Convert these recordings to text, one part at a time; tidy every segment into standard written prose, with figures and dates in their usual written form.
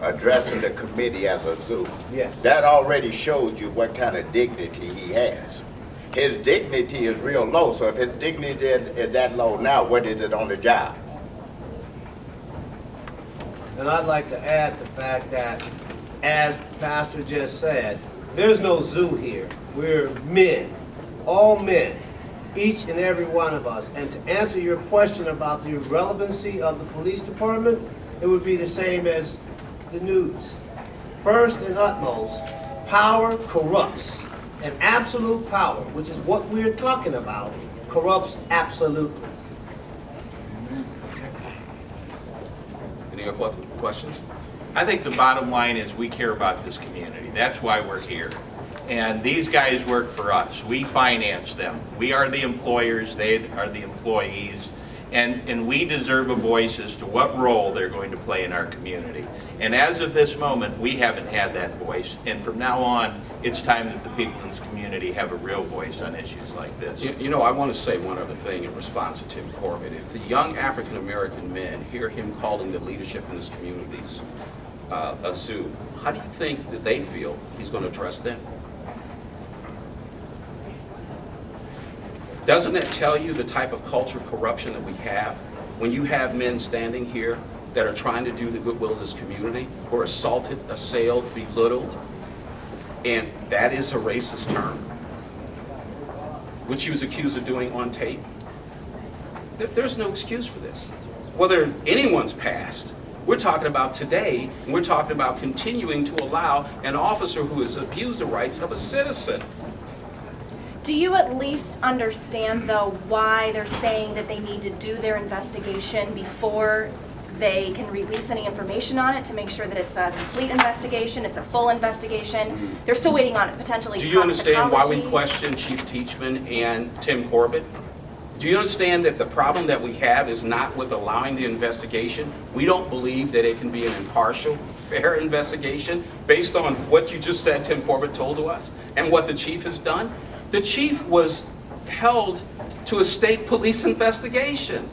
addressing the committee as a zoo. Yes. That already shows you what kind of dignity he has. His dignity is real low, so if his dignity is that low now, what is it on the job? And I'd like to add the fact that, as Pastor just said, there's no zoo here. We're men, all men, each and every one of us. And to answer your question about the relevancy of the police department, it would be the same as the news. First and utmost, power corrupts. And absolute power, which is what we're talking about, corrupts absolutely. Any other questions? I think the bottom line is we care about this community. That's why we're here. And these guys work for us. We finance them. We are the employers, they are the employees. And we deserve a voice as to what role they're going to play in our community. And as of this moment, we haven't had that voice. And from now on, it's time that the people in this community have a real voice on issues like this. You know, I want to say one other thing in response to Tim Corbett. If the young African-American men hear him calling the leadership in his communities a zoo, how do you think that they feel he's going to trust them? Doesn't that tell you the type of culture of corruption that we have when you have men standing here that are trying to do the goodwill of this community who are assaulted, assailed, belittled, and that is a racist term, which he was accused of doing on tape? There's no excuse for this. Whether anyone's past, we're talking about today, and we're talking about continuing to allow an officer who has abused the rights of a citizen. Do you at least understand, though, why they're saying that they need to do their investigation before they can release any information on it, to make sure that it's a complete investigation, it's a full investigation? They're still waiting on it, potentially. Do you understand why we toxicology. question Chief Teachman and Tim Corbett? Do you understand that the problem that we have is not with allowing the investigation? We don't believe that it can be an impartial, fair investigation based on what you just said Tim Corbett told to us and what the chief has done. The chief was held to a state police investigation.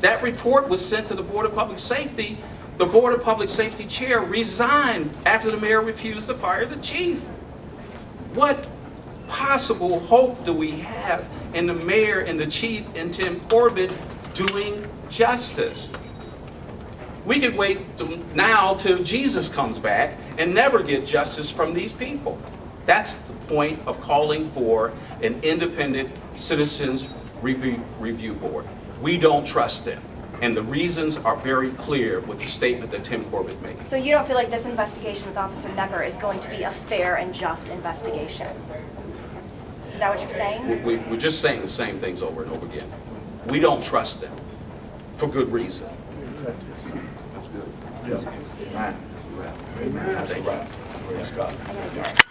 That report was sent to the Board of Public Safety. The Board of Public Safety chair resigned after the mayor refused to fire the chief. What possible hope do we have in the mayor and the chief and Tim Corbett doing justice? We could wait now till Jesus comes back and never get justice from these people. That's the point of calling for an independent citizens review board. We don't trust them. And the reasons are very clear with the statement that Tim Corbett made. So you don't feel like this investigation with Officer Nepper is going to be a fair and just investigation? Is that what you're saying? We're just saying the same things over and over again. We don't trust them for good reason. That's good. Yeah. Amen. That's a wrap. Praise God. I gotta get it.